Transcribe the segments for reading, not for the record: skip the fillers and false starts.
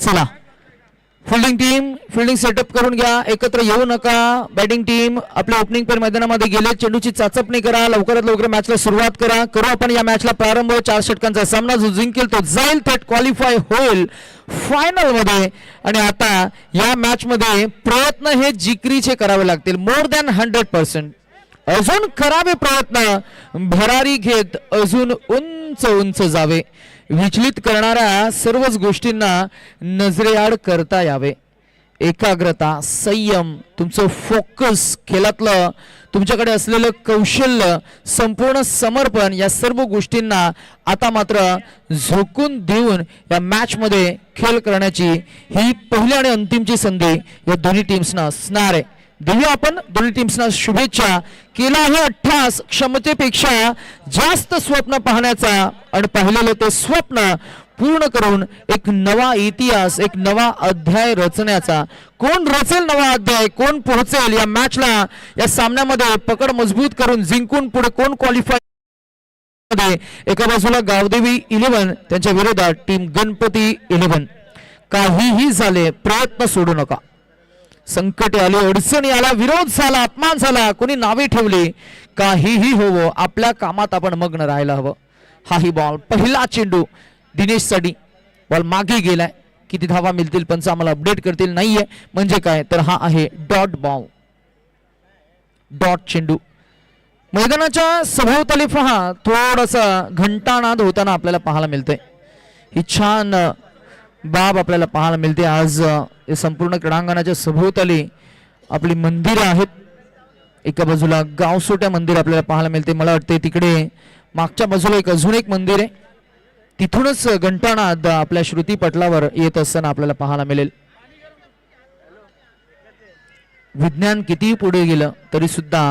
चला fielding team fielding setup करून घ्या, एकत्र येऊ नका. बॅटिंग टीम आपल्या ओपनिंग पेअर मैदानामध्ये गेले, चेंडूची चाचपणी करा, लवकरात लवकर मॅचला सुरुवात करा. करू आपण या मॅचला प्रारंभ. 4 षटकांचा सामना, जो जिंकेल तो जाईल, थेट क्वालिफाय होईल फायनल मध्ये. आणि आता या मॅच मध्ये प्रयत्न हे जिकरीचे करावे लागतील, मोर दॅन 100%. अजून करावे प्रयत्न, भरारी घेत अजून उंच उंच जावे. विचलित करणाऱ्या सर्वच गोष्टींना नजरेआड करता यावे. एकाग्रता, संयम, तुमचं फोकस, खेळातलं तुमच्याकडे असलेलं कौशल्य, संपूर्ण समर्पण, या सर्व गोष्टींना आता मात्र झोकून देऊन या मॅच मध्ये खेळ करण्याची ही पहिली आणि अंतिमची संधी या दोन्ही टीम्सना असणार आहे. देऊया आपण दोन्ही टीम्सना शुभेच्छा. केला आहे अट्टहास, क्षमतेपेक्षा जास्त स्वप्न पाहण्याचा, आणि पाहिलेलं ते स्वप्न पूर्ण करून एक नवा इतिहास, एक नवा अध्याय रचण्याचा. कोण रचेल नवा अध्याय, कोण पोहोचेल या मॅचला, या सामन्यामध्ये पकड मजबूत करून जिंकून पुढे कोण क्वालिफाय. एका बाजूला गावदेवी 11, त्यांच्या विरोधात टीम गणपती 11. काहीही झाले, प्रयत्न सोडू नका. संकटे आले, अडचणी आला, विरोध झाला, अपमान झाला, कोणी नावे ठेवली, काहीही होवो, आपल्या कामात आपण मग्न राहायला हवं. हाही बॉल, पहिला चेंडू दिनेश साठी. बॉल मागे गेलाय, किती धावा मिळतील पंच आम्हाला अपडेट करतील. नाहीये म्हणजे काय तर हा आहे डॉट बॉल, डॉट चेंडू. मैदानाच्या सभोवताली पहा, थोडासा घंटानाद होताना आपल्याला पाहायला मिळतंय. ही छान बाब आपल्याला पाहायला मिळते. आज संपूर्ण क्रीडांगणाच्या सभोवताली आपली मंदिरं आहेत. एका बाजूला गावसोट्या मंदिर आपल्याला पाहायला मिळते. मला वाटते तिकडे मागच्या बाजूला अजून एक मंदिर आहे, तिथूनच घंटानाद आपल्या श्रुती पटलावर येत असताना आपल्याला पाहायला मिळेल. विज्ञान कितीही पुढे गेलं तरी सुद्धा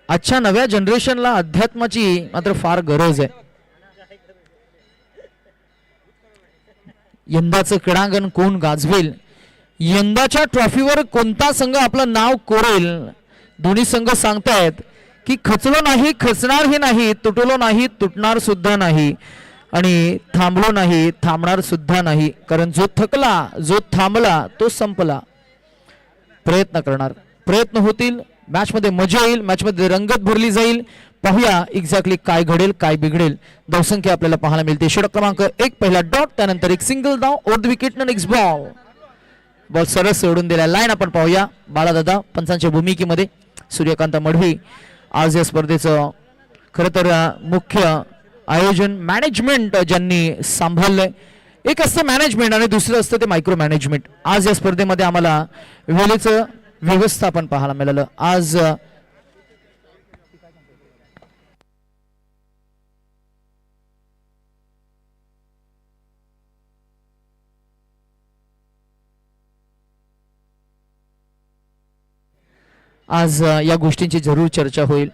आजच्या नव्या जनरेशनला अध्यात्माची मात्र फार गरज आहे. यंदाचं क्रीडांगण कोण गाजवेल, यंदाच्या ट्रॉफीवर कोणता संघ आपलं नाव कोरेल, दोन्ही संघ सांगतायत की खचलो नाही, खचणारही नाही, तुटलो नाही, तुटणार सुद्धा नाही, आणि थांबलो नाही, थांबणार सुद्धा नाही. कारण जो थकला, जो थांबला तो संपला. प्रयत्न करणार, प्रयत्न होतील, मॅच मध्ये मजा येईल, मॅच मध्ये रंगत भरली जाईल. पाहूया एक्झॅक्टली काय घडेल, काय बिघडेल. धावसंख्या आपल्याला पाहायला मिळते. षटक क्रमांक 1 पहिला डॉट, त्यानंतर एक सिंगल धाव, over the wicket, next ball. Ball सरळ सोडून दिला. लाईन आपण पाहूया. बाळादादा पंचांच्या भूमिकेमध्ये सूर्यकांत मढवी. आज या स्पर्धेचं खरं तर मुख्य आयोजन, मॅनेजमेंट ज्यांनी सांभाळलंय. एक असतं मॅनेजमेंट आणि दुसरं असतं ते मायक्रो मॅनेजमेंट. आज या स्पर्धेमध्ये आम्हाला वेळेचं व्यवस्थापन पाहायला मिळालं. आज या गोष्टींची जरूर चर्चा होईल.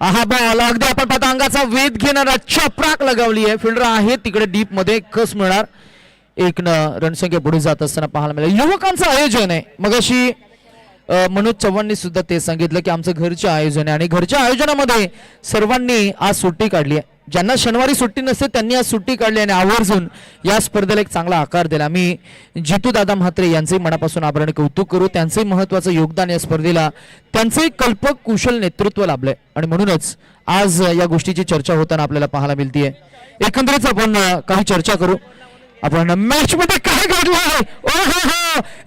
हा बॉल अगदी आपण पाहता अंगाचा वेध घेणारा चपराक लगावली आहे. फिल्डर आहे तिकडे डीप मध्ये, कस मिळणार. 1 रणसंख्या पुढे जात असताना पाहायला मिळेल. युवकांचं आयोजन आहे. मगाशी मनोज चव्हाणनी सुद्धा ते सांगितलं की आमचं घरचे आयोजन आहे, आणि घरच्या आयोजनामध्ये सर्वांनी आज सुट्टी काढली आहे. ज्यांना शनिवारी सुट्टी नसते त्यांनी आज सुट्टी काढली आणि आवर्जून या स्पर्धेला एक चांगला आकार दिला. मी जितू दादा म्हात्रे यांचंही मनापासून आभार आणि कौतुक करू. त्यांचंही महत्वाचं योगदान या स्पर्धेला, त्यांचंही कल्पक कुशल नेतृत्व लाभलंय, आणि म्हणूनच आज या गोष्टीची चर्चा होताना आपल्याला पाहायला मिळतीये. एकंदरीत आपण काही चर्चा करू. आपण मॅच मध्ये काय घडलंय,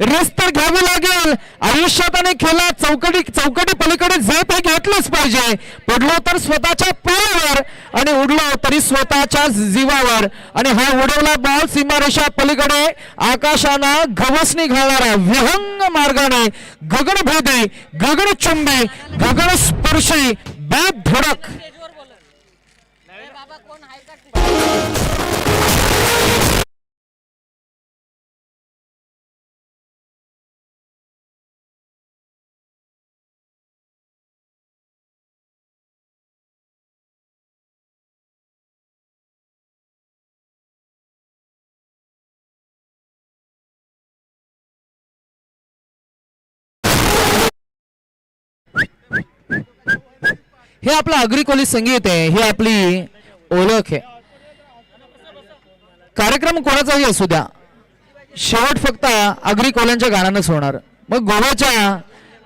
रेस तर घ्यावी लागेल. आयुष्यात आणि खेळा चौकटी पलीकडे जे ते घेतलंच पाहिजे. पडलो तर स्वतःच्या पायावर आणि उडलो तरी स्वतःच्या जीवावर. आणि हा उडवला बॉल सीमारेषा पलीकडे आकाशानं गवसणी घालणारा विहंग मार्गाने गगनभेदी, गगनचुंबी, गगनस्पर्शी बेधडक हे आपलं आगरी कोली संगीत आहे, हे आपली ओळख आहे. कार्यक्रम कोणाचाही असू द्या, शेवट फक्त आगरी कोल्यांच्या गाण्यानंच होणार. मग गोव्याच्या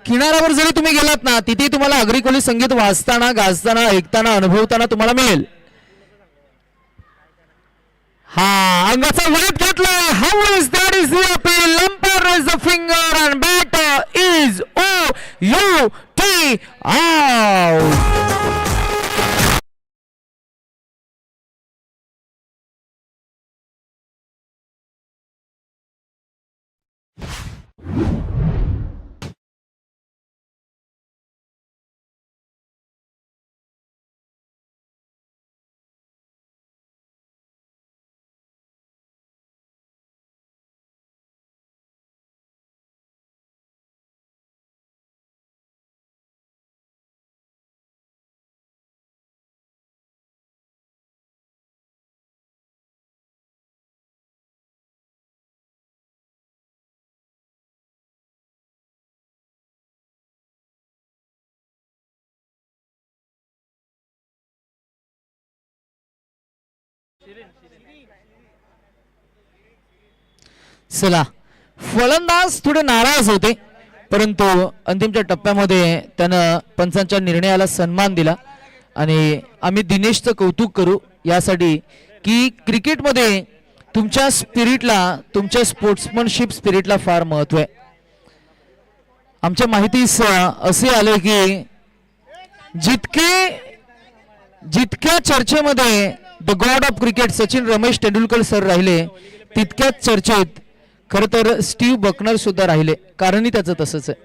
किनाऱ्यावर जरी तुम्ही गेलात ना, तिथे तुम्हाला आगरी कोली संगीत वाचताना, गाजताना, ऐकताना, अनुभवताना तुम्हाला मिळेल. हा अंगाचा वाईट घेतला. How is that is the appeal. Umpire raise the finger and bat is OUT out. चला, फलंदाज थोडे नाराज होते, परंतु अंतिमच्या टप्प्यामध्ये त्यानं पंचांच्या निर्णयाला सन्मान दिला. आणि आम्ही दिनेशचं कौतुक करू यासाठी की क्रिकेटमध्ये तुमच्या स्पिरिटला, तुमच्या स्पोर्ट्समनशिप स्पिरिटला फार महत्व आहे. आमच्या माहितीस असे आले की जितक्या चर्चेमध्ये the God of cricket Sachin Ramesh Tendulkar sir राहिले, तितक्याच चर्चेत खरं तर स्टीव्ह बकनर सुद्धा राहिले. कारणही त्याचं तसंच आहे.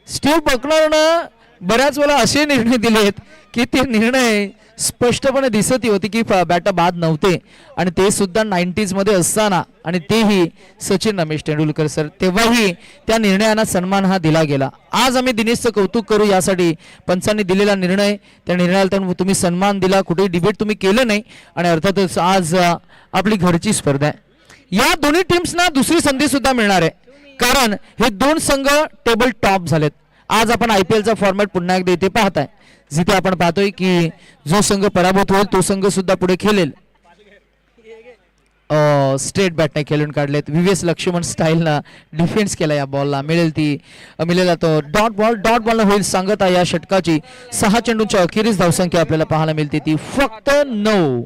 स्टीव्ह बकनरनं बऱ्याच वेळा असे निर्णय दिलेत की ते निर्णय स्पष्टपणे दिसत होती की बॅटा बाद नव्हते, आणि ते सुद्धा 90s मध्ये असताना, आणि तेही सचिन रमेश तेंडुलकर सर. तेव्हाही त्या निर्णयांना सन्मान हा दिला गेला. आज आम्ही दिनेशचं कौतुक करू यासाठी पंचांनी दिलेला निर्णय, त्या निर्णयाला तुम्ही सन्मान दिला, कुठेही डिबेट तुम्ही केलं नाही, आणि अर्थातच आज आपली घरची स्पर्धा आहे. या दोन्ही टीम्सना दुसरी संधी सुद्धा मिळणार आहे, कारण हे दोन संघ टेबल टॉप झालेत. आज आपण IPLचा फॉर्मॅट पुन्हा एकदा इथे पाहताय, जिथे आपण पाहतोय की जो संघ पराभूत होईल तो संघ सुद्धा पुढे खेळेल. स्ट्रेट बॅटने खेळून काढलेत. VVS लक्ष्मण स्टाईलनं डिफेन्स केला या बॉलला. मिळेल तो डॉट बॉल होईल सांगता. या षटकाची 6 चेंडूंच्या अखेरीस धावसंख्या आपल्याला पाहायला मिळते ती फक्त 9.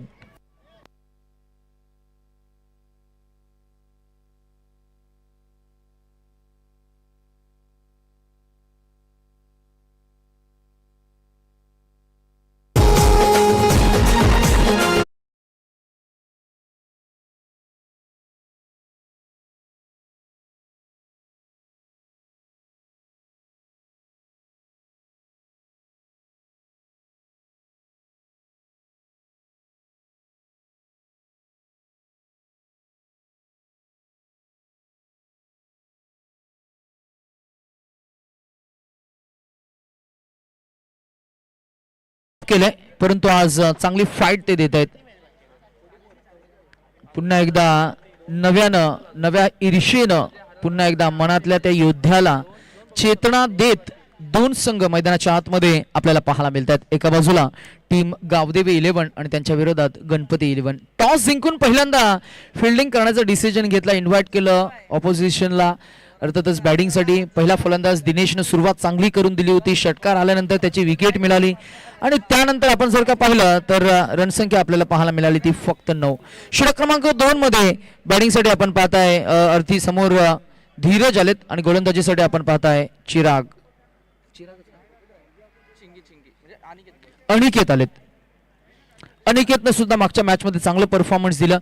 केलंय, परंतु आज चांगली फाईट ते देत आहेत. पुन्हा एकदा नव्या ईर्षेनं पुन्हा एकदा मनातल्या त्या योद्ध्याला चेतना देत दोन संघ मैदानाच्या आतमध्ये आपल्याला पाहायला मिळतात. एका बाजूला टीम गावदेवी 11 आणि त्यांच्या विरोधात गणपती 11. टॉस जिंकून पहिल्यांदा फिल्डिंग करण्याचा डिसिजन घेतला, इन्व्हाइट केलं ऑपोजिशनला. अर्थातच बॅटिंगसाठी पहिला फलंदाज दिनेशनं सुरुवात चांगली करून दिली होती. षटकार आल्यानंतर त्याची विकेट मिळाली, आणि त्यानंतर आपण जर का पाहिलं तर रणसंख्या आपल्याला पाहायला मिळाली ती फक्त 9. षटक क्रमांक 2 मध्ये बॅटिंगसाठी आपण पाहताय अर्थी समोर धीरज आलेत, आणि गोलंदाजीसाठी आपण पाहताय अनिकेत आलेत. अनिकेतनं सुद्धा मागच्या मॅच मध्ये चांगलं परफॉर्मन्स दिलं.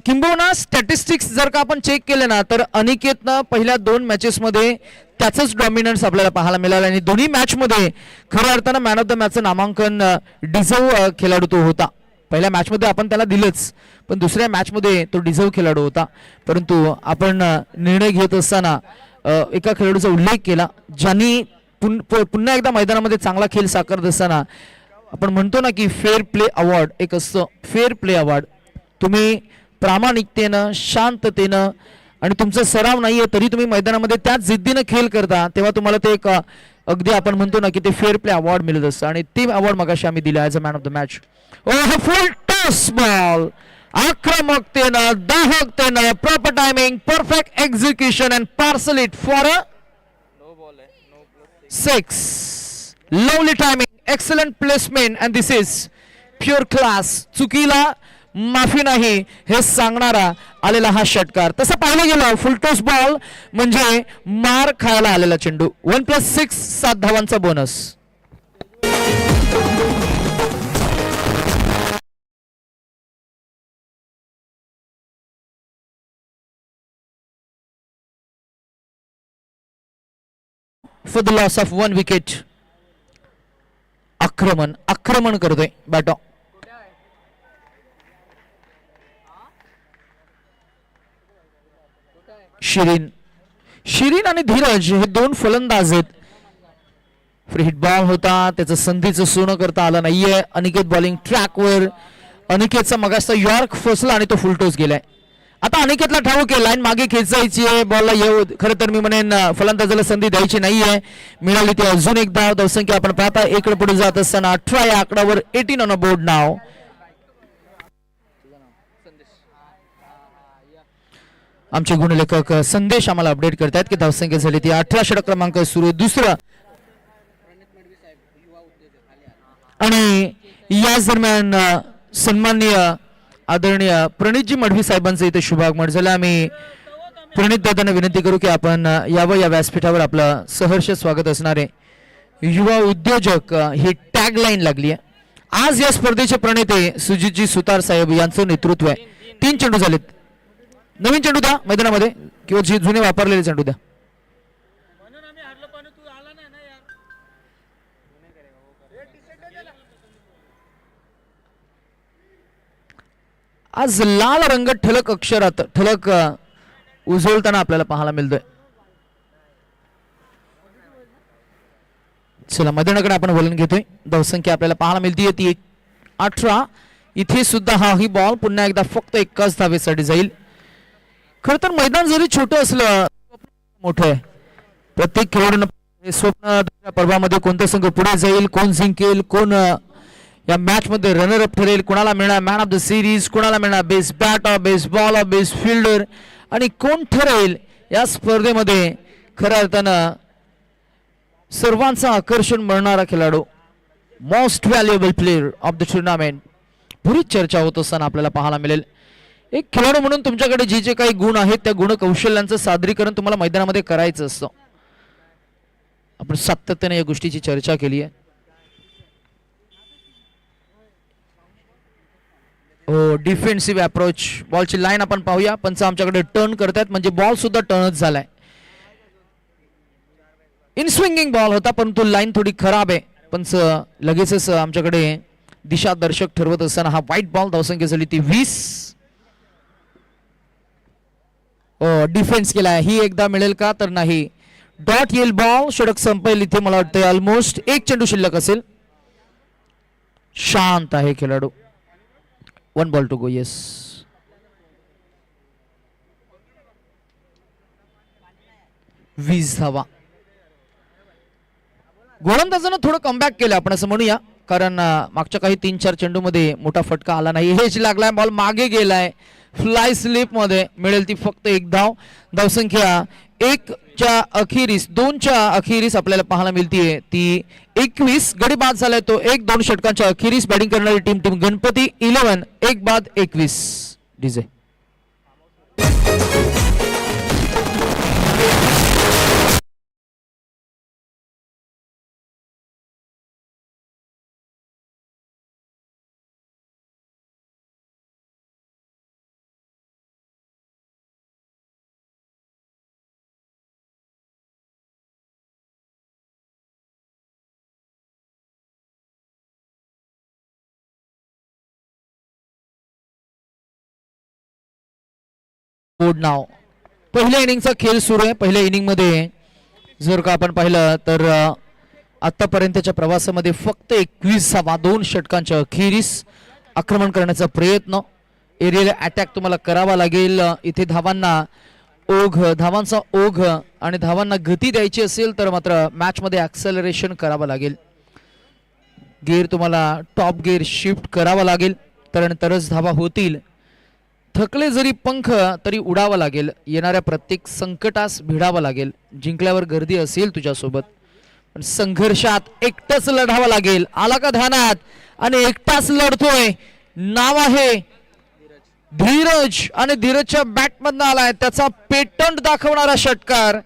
किंबहुना स्टॅटिस्टिक्स जर का आपण चेक केले ना, तर अनिकेतनं पहिल्या 2 मॅचेस मध्ये त्याचंच डॉमिनन्स आपल्याला पाहायला मिळालं, आणि दोन्ही मॅच मध्ये खऱ्या अर्थानं मॅन ऑफ द मॅचचं नामांकन डिझर्व खेळाडू तो होता. पहिल्या मॅच मध्ये आपण त्याला दिलंच, पण दुसऱ्या मॅच मध्ये तो डिझर्व खेळाडू होता. परंतु आपण निर्णय घेत असताना एका खेळाडूचा उल्लेख केला, ज्यांनी पुन्हा एकदा मैदानामध्ये चांगला खेळ साकारत असताना आपण म्हणतो ना की फेअर प्ले अवॉर्ड एक असतं. फेअर प्ले अवॉर्ड तुम्ही प्रामाणिकतेनं, शांततेनं, आणि तुमचा सराव नाहीये तरी तुम्ही मैदानामध्ये त्याच जिद्दीनं खेळ करता, तेव्हा तुम्हाला ते एक अगदी आपण म्हणतो ना की ते फेअर प्ले अवॉर्ड मिळत असतं, आणि ते अवॉर्ड मगाशी आम्ही दिलं as a man of the match. Full toss ball आक्रमकतेनं दाहकतेनं proper timing perfect execution and parcel it for a 6. Lovely timing excellent placement and this is pure class. चुकीला माफी नाही हे सांगणारा आलेला हा षटकार. तसं पाहिलं गेलं फुलटॉस बॉल म्हणजे मार खायला आलेला चेंडू. 1+6 7 धावांचा bonus. For the loss of 1 wicket. आक्रमण करतोय बॅटॉ. शिरीन आणि धीरज हे दोन फलंदाज आहेत. फ्री हिट बॉल होता, त्याचं संधीचं सोनं करता आलं नाहीये. अनिकेत बॉलिंग ट्रॅकवर. अनिकेतचा मगाचा यॉर्क फसला आणि तो फुलटॉस गेलाय. आता अनिकेतला ठाऊक आहे लाईन मागे खेचायची आहे, बॉलला येऊ. खरं तर मी म्हणेन फलंदाजाला संधी द्यायची नाहीये. मिळाली ती अजून एक धाव. धावसंख्या आपण पाहता इकडे पुढे जात असताना 18 या आकड्यावर 18 ऑन अ बोर्ड नाव. आमचे गुणलेखक संदेश आम्हाला अपडेट करतात की धावसंख्या झाली ती 18. षटक क्रमांक सुरू दुसरा. आणि याच दरम्यान सन्माननीय आदरणीय प्रणितजी मढवी साहेबांचं इथे शुभागमन झालं. आम्ही प्रणित दादांना विनंती करू की आपण यावं या व्यासपीठावर. आपलं सहर्ष स्वागत असणारे युवा उद्योजक ही टॅग लाईन लागली आहे. आज या स्पर्धेचे प्रणेते सुजितजी सुतार साहेब यांचं नेतृत्व आहे. 3 चेंडू झालेत. नवीन चेंडू द्या मैदानामध्ये किंवा जे जुने वापरलेले चेंडू द्या. आज लाल रंग ठळक अक्षरात ठळक उजळताना आपल्याला पाहायला मिळतोय. चला मैदानाकडे आपण वळण घेतोय. धावसंख्या आपल्याला पाहायला मिळते ती 18. इथे सुद्धा हा ही बॉल पुन्हा एकदा फक्त एकाच धावेसाठी जाईल. खर तर मैदान जरी छोटं असलं मोठं आहे. प्रत्येक खेळाडूंना स्वप्न पर्वामध्ये कोणता संघ पुढे जाईल, कोण जिंकेल, कोण या मॅच मध्ये रनर अप ठरेल, कोणाला मिळणार मॅन ऑफ द सिरीज, कोणाला मिळणार best batter, best bowler, best fielder आणि कोण ठरेल या स्पर्धेमध्ये खऱ्या अर्थानं सर्वांचं आकर्षण बनणारा खेळाडू, most valuable player of the tournament. बरीच चर्चा होत असताना आपल्याला पाहायला मिळेल. एक खेळाडू म्हणून तुमच्याकडे जे जे काही गुण आहेत त्या गुण कौशल्यांचं सादरीकरण तुम्हाला मैदानामध्ये करायचं असतं. आपण सातत्याने या गोष्टीची चर्चा केली आहे. हो, डिफेन्सिव्ह अप्रोच. बॉलची लाईन आपण पाहूया. पंच आमच्याकडे टर्न करतात म्हणजे बॉल सुद्धा टर्नच झालाय. इन स्विंगिंग बॉल होता परंतु लाईन थोडी खराब आहे. पंच लगेचच आमच्याकडे दिशा दर्शक ठरवत असताना हा व्हाईट बॉल. धावसंख्या झाली ती 20. डिफेन्स केलाय. ही एकदा मिळेल का तर नाही. डॉट येईल बॉल. षटक संपेल इथे. मला वाटतं ऑलमोस्ट एक चेंडू शिल्लक असेल. शांत आहे खेळाडू. 1 बॉल टू गो. येस, वीस धावा. गोलंदाजानं थोडं कमबॅक केलं आपण असं म्हणूया, कारण मागच्या काही 3-4 चेंडू मध्ये मोठा फटका आला नाही. हेच लागलाय. बॉल मागे गेलाय. फ्लाय स्लिप मध्ये मिळेल ती फक्त एक धाव. धावसंख्या 1च्या अखेरीस 2च्या अखेरीस आपल्याला पाहायला मिळतीये ती 21. गडी बाद झालाय तो 1-2 षटकांच्या अखेरीस. बॅटिंग करणारी टीम गणपती 11 1 बाद 21. डीजे बोर्ड नाव. पहिल्या इनिंगचा खेळ सुरू आहे. पहिल्या इनिंग मध्ये जर का आपण पाहिलं तर आतापर्यंतच्या प्रवासामध्ये फक्त 21 धावा 2 षटकांच्या अखेरीस. आक्रमण करण्याचा प्रयत्न, एरियल अटॅक तुम्हाला करावा लागेल. इथे धावांचा ओघ आणि धावांना गती द्यायची असेल तर मात्र मॅच मध्ये ॲक्सेलरेशन करावं लागेल. गिअर तुम्हाला टॉप गिअर शिफ्ट करावा लागेल, त्यानंतरच धावा होतील. थकले जरी पंख तरी उडावं लागेल, येणाऱ्या प्रत्येक संकटास भिडावं लागेल, जिंकल्यावर गर्दी असेल तुझ्यासोबत, पण संघर्षात एकटाच लढावं लागेल. आला का ध्यानात? आणि एकटाच लढतोय, नाव आहे धीरज आणि धीरजच्या बॅटमधनं आलाय त्याचा पेटंट दाखवणारा षटकार.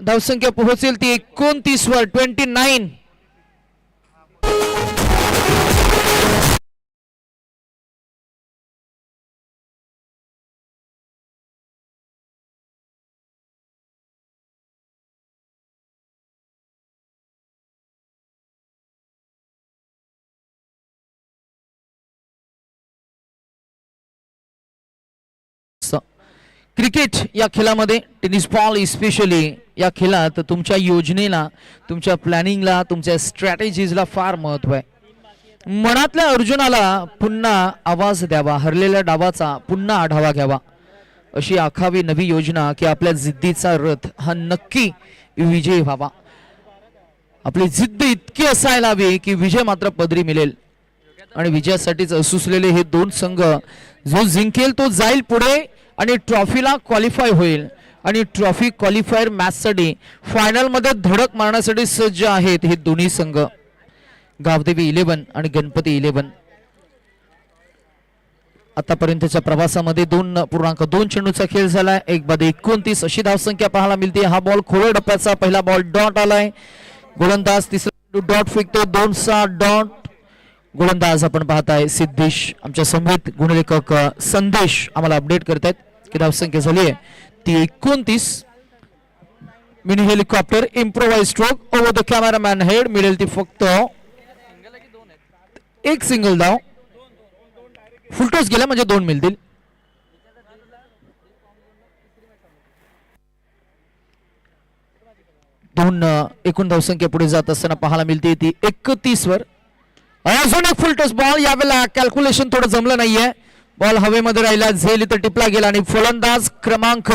धावसंख्या पोहोचेल ती 29 वर 29. क्रिकेट या खेळामध्ये टेनिस बॉल इस्पेशली या खेळात तुमच्या योजनेला, तुमच्या प्लॅनिंगला, तुमच्या स्ट्रॅटेजीजला फार महत्व आहे. मनातल्या अर्जुनाला पुन्हा आवाज द्यावा, हरलेल्या डावाचा पुन्हा आढावा घ्यावा, अशी आखावी नवी योजना की आपल्या जिद्दीचा रथ हा नक्की विजयी व्हावा. आपली जिद्द इतकी असायला हवी की विजय मात्र पदरी मिळेल. आणि विजयासाठीच असुसलेले हे दोन संघ, जो जिंकेल तो जाईल पुढे आणि ट्रॉफीला क्वालिफाय होईल. आणि ट्रॉफी क्वालिफायर मॅचसाठी फायनल मध्ये धडक मारण्यासाठी सज्ज आहेत हे दोन्ही संघ, गावदेवी 11 आणि गणपती 11. आतापर्यंतच्या प्रवासामध्ये 2.2 चेंडूचा खेळ झालाय. 1/29 अशी धावसंख्या पाहायला मिळते. हा बॉल खोल डप्प्याचा पहिला बॉल डॉट आलाय. गोलंदाज तिसरा डॉट फेकतो. 2 डॉट. गोलंदाज आपण पाहताय सिद्धेश. आमच्या संगीत गुणलेखक संदेश आम्हाला अपडेट करतायत की धावसंख्या झाली आहे ती 29. Mini helicopter improvise stroke over the cameraman head मिळेल ती फक्त एक सिंगल धाव. फुलटॉस गेला म्हणजे 2 मिळतील. एकूण धावसंख्या पुढे जात असताना पाहायला मिळते ती 31 वर. अजून एक फुलटॉस बॉल. यावेळेला कॅल्क्युलेशन थोडं जमलं नाहीये. बॉल हवेमध्ये राहिला, झेल इथं टिपला गेला आणि फलंदाज क्रमांक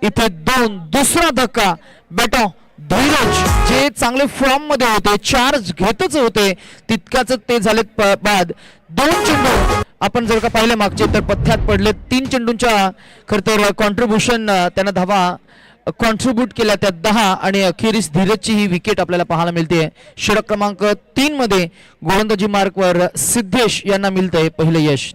इथे 2. दुसरा धक्का. बेटा धीरज जे चांगले फॉर्म मध्ये होते, चार्ज घेतच होते, तितक्याच ते झाले बाद. 2 चेंडू आपण जर का पाहिले मागचे तर पथ्यात पडले. 3 चेंडूंच्या खरं तर कॉन्ट्रीब्युशन त्यांना धावा कॉन्ट्रीब्यूट केल्या त्या 10 आणि अखेरीस धीरजची ही विकेट आपल्याला पाहायला मिळते. षटक क्रमांक 3 मध्ये गोलंदाजी मार्कवर सिद्धेश यांना मिळतंय पहिले यश.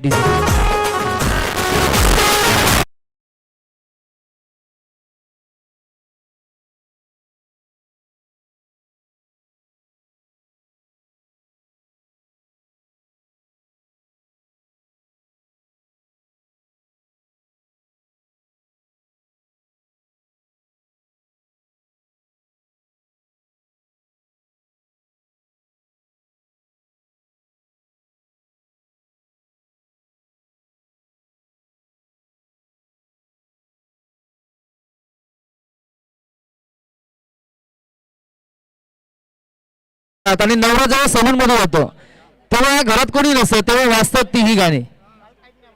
आणि नवरा जेव्हा सलून मध्ये होतो तेव्हा घरात कोणी नसतं, तेव्हा वाजतात ती ही गाणी.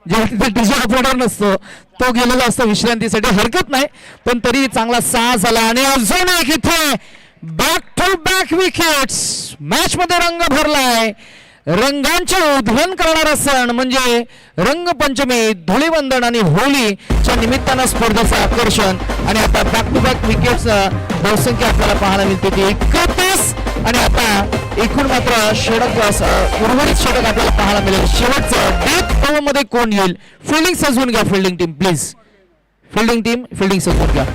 जेव्हा तिथे डीजे ऑपरेटर नसतो तो गेलेला असतो विश्रांतीसाठी. हरकत नाही, पण तरी चांगला 6 झाला. आणि अजून एक इथे back to back wickets. Match मध्ये रंग भरलाय. रंगांचे उधळण करणारा सण म्हणजे रंगपंचमी, धुळीवंदन आणि होळीच्या निमित्तानं स्पर्धेचं आकर्षण. आणि आता बॅक टू बॅक विकेट्स धावसंख्या आपल्याला पाहायला मिळते ती 31. आणि आता एकूण मात्र षटक उर्वरित षटक आपल्याला पाहायला मिळेल. शेवटचं डेथ ओव्हर मध्ये कोण येईल? फिल्डिंग सजवून घ्या fielding team please. Fielding team fielding सजवून घ्या.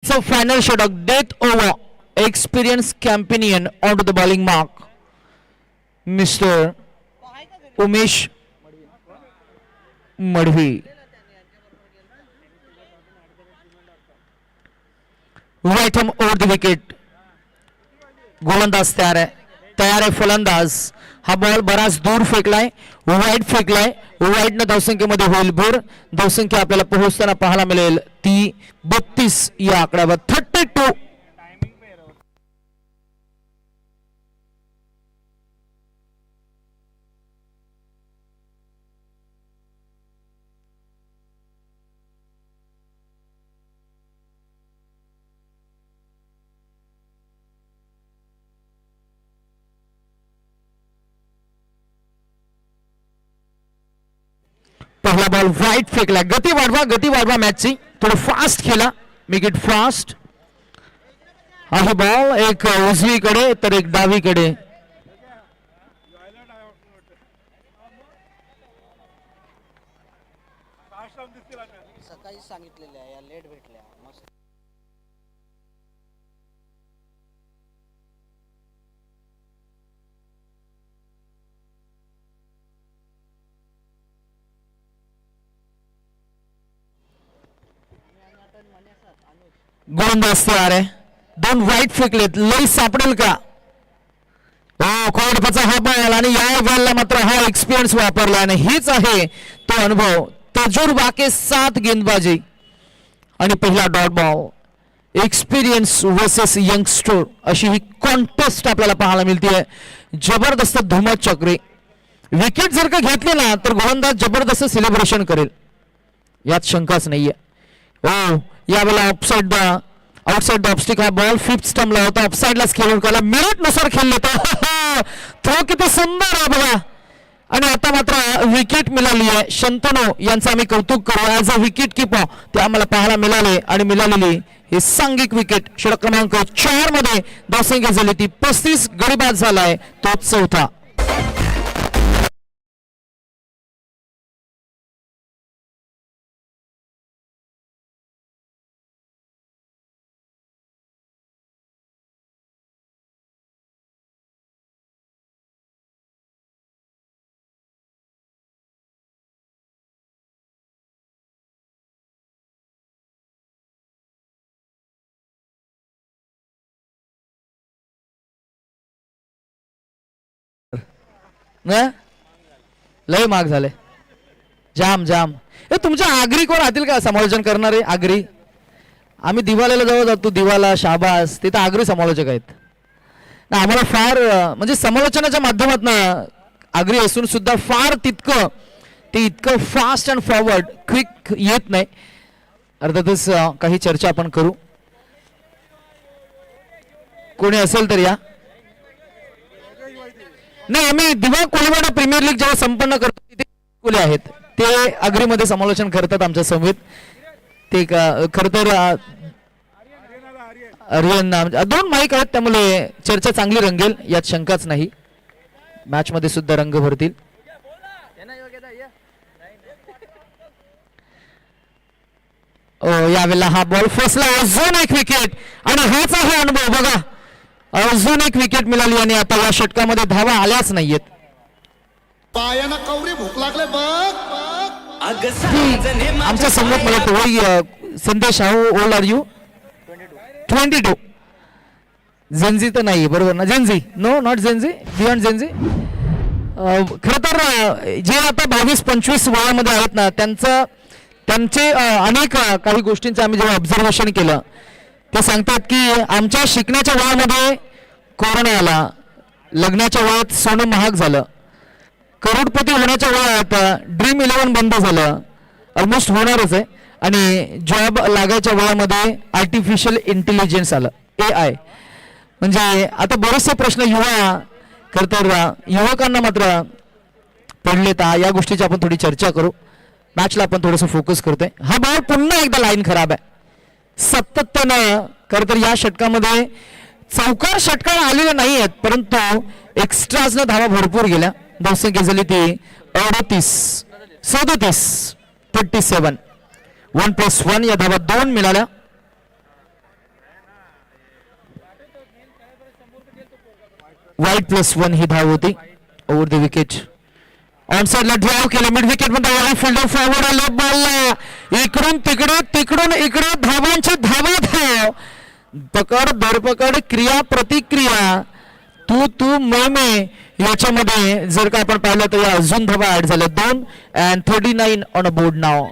So final षटक death over experienced companion onto the bowling mark. Mr. Umesh Madhavi. Right arm over the wicket. गोलंदाज तयार आहे फलंदाज. हा बॉल बराच दूर फेकलाय, वाईड फेकलाय. वाईड न धावसंख्येमध्ये होईल भर. धावसंख्या आपल्याला पोहोचताना पाहायला मिळेल ती 32 या आकड्यावर. 32. पहिला बॉल वाईट फेकला. गती वाढवा मॅचची. थोडं फास्ट खेळा. Make it fast. हा बॉल एक उजवीकडे तर एक डावीकडे. सकाळी सांगितलेल्या या लेट भेटल्या मस्त. गोलंदाज तयार आहे. 2 वाईट फेकलेत. लई सापडेल का? हो खोडपाचा हा बॉल आणि या बॉलला मात्र हा एक्सपिरियन्स वापरला आणि हीच आहे तो अनुभव. तजुर्बा के साथ गेंदबाजी आणि पहिला dot ball. Experience versus youngster अशी ही कॉन्टेस्ट आपल्याला पाहायला मिळते. जबरदस्त धुमत चक्री. विकेट जर का घेतली ना तर गोलंदाज जबरदस्त सेलिब्रेशन करेल, यात शंकाच नाहीये. हो यावेळेला ऑफसाइड आउटसाइड ऑफस्टिक हा बॉल 5th स्टंपला होता. ऑफसाइडलाच खेळून काला. मेरिट नुसार खेळले तर थ्रो किती सुंदर आहे बघा. आणि आता मात्र विकेट मिळाली आहे. शंतनू यांचं आम्ही कौतुक करू. ॲज अ विकेट किपर ते आम्हाला पाहायला मिळाले आणि मिळालेली ही सांघिक विकेट. षटक क्रमांक 4 मध्ये धावसंख्या झाली ती 35. गडी बाद झालाय तो 4था. लय माग झाले. जाम हे तुमच्या आगरी कोण राहतील का समालोचन करणारे? आगरी आम्ही दिवाल्याला जवळ जातो. दिवाला शाबास तिथं आगरी समालोचक आहेत. आम्हाला फार म्हणजे समालोचनाच्या माध्यमातून आगरी असून सुद्धा फार ते इतकं फास्ट अँड फॉरवर्ड क्विक येत नाही. अर्थातच काही चर्चा आपण करू. कोणी असेल तर या. नाही आम्ही दिवा कोळीवाडा प्रीमियर लीग जेव्हा संपन्न करतो तिथे कोले आहेत ते आगरीमध्ये समालोचन करतात आमच्या समवेत. ते खर तर आर्यन 2 माईक आहेत त्यामुळे चर्चा चांगली रंगेल यात शंकाच नाही. मॅच मध्ये सुद्धा रंग भरतील. यावेळेला हा बॉल फसला. अजून एक विकेट आणि हाच आहे अनुभव बघा. अजून एक विकेट मिळाली आणि आता या षटकामध्ये धावा आल्याच नाहीयेत. पायाना कवरी भूक लागले बघ. आमच्या समोर मला तो संदेश how old are you? 22. Gen Z तर नाही बरोबर ना? Gen Z no not gen Z, beyond gen Z. खर तर जे आता 22-25 वयामध्ये आहेत ना त्यांचे अनेक काही गोष्टींचं आम्ही जेव्हा ऑब्झर्वेशन केलं ते सांगतात की आमच्या शिकण्याच्या वयामध्ये कोरोना आला, लग्नाच्या वयात सोनं महाग झालं, करोडपती होण्याच्या वयात ड्रीम 11 बंद झालं, ऑलमोस्ट होणारच आहे, आणि जॉब लागायच्या वयामध्ये आर्टिफिशियल इंटेलिजन्स आलं, AI. म्हणजे आता बरेचसे प्रश्न खरं तर युवकांना मात्र पडले. तर या गोष्टीची आपण थोडी चर्चा करू. मॅचला आपण थोडंसं फोकस करतोय. हा बॉल पुन्हा एकदा लाईन खराब आहे. सातत्यानं खरं तर या षटकामध्ये चौकार षटकार आलेले नाही आहेत, परंतु एक्स्ट्राजनं धावा भरपूर गेल्या. धावसंख्या झाली ती 37. 1+1 या धावा 2 मिळाल्या. वाईट +1 ही धाव होती ओव्हर द विकेट. ऑन साइडला ड्राईव्ह केलं, मिड विकेट मध्ये फिल्डर फॉरवर्ड आले, बॉलला इकडून तिकडे तिकडून इकडे धावांची धाव, पकड धरपकड क्रिया प्रतिक्रिया, तू मे याच्यामध्ये जर का आपण पाहिलं तर या अजून धावा ऍड झाल्या 2 and 39 on a board now.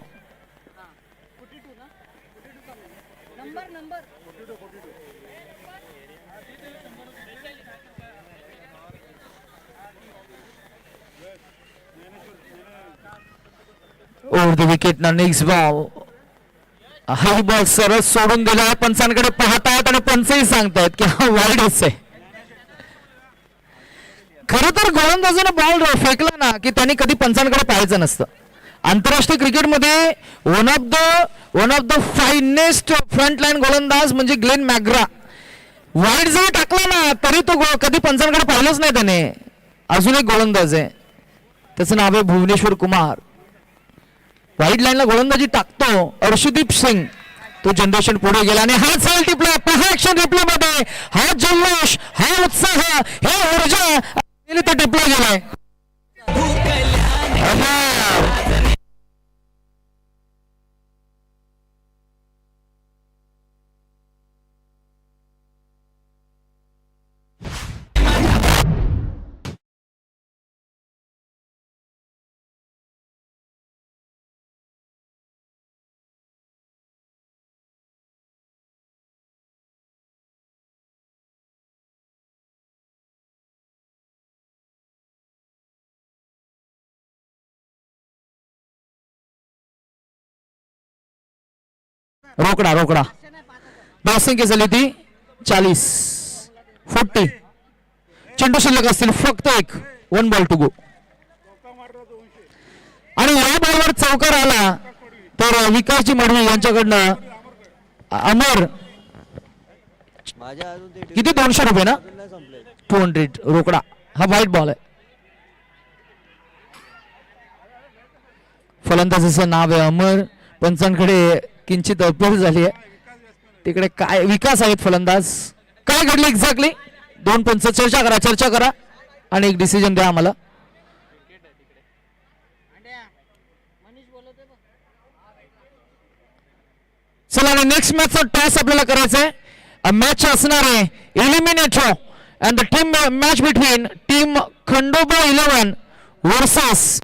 Over the wicket ना नेक्स्ट बॉल, हाय बॉल सरळ सोडून दिला, पंचांकडे पाहतायत आणि पंचही सांगतायत की हा वाईडच आहे. खरं तर गोलंदाजाने बॉल फेकला ना की त्यांनी कधी पंचांकडे पाहायचं नसतं. आंतरराष्ट्रीय क्रिकेटमध्ये one of the finest frontline गोलंदाज म्हणजे ग्लेन मॅग्रा, वाईड जरी टाकला ना तरी तो कधी पंचांकडे पाहिलंच नाही त्याने. अजून एक गोलंदाज आहे, त्याचं नाव आहे भुवनेश्वर कुमार, वाईड लाईनला गोलंदाजी टाकतो. अर्शदीप सिंग, तो जनरेशन पुढे गेला आणि हा चाल टिपला. पहा ऍक्शन रिप्ले मध्ये, हा जल्लोष, हा उत्साह, ही ऊर्जा तो टिपला गेलाय. रोकडा बॉसिंग झाली ती 40 चेंडू शिल्लक असतील फक्त एक, 1 बॉल टू गो. आणि या बॉलवर चौकार आला तर विकासजी मडवी यांच्याकडनं अमर किती 200 रुपये ना, 200 रोकडा. हा वाईट बॉल आहे. फलंदाजाचं नाव आहे अमर, पंचांकडे किंचित अपील झाली आहे, तिकडे काय विकास आहेत फलंदाज, काय घडलं एक्झॅक्टली. 2 पंच चर्चा करा आणि एक डिसिजन द्या आम्हाला. चला नेक्स्ट मॅचचा टॉस आपल्याला करायचा आहे. मॅच असणार आहे eliminator and the team match between team Khandoba 11 versus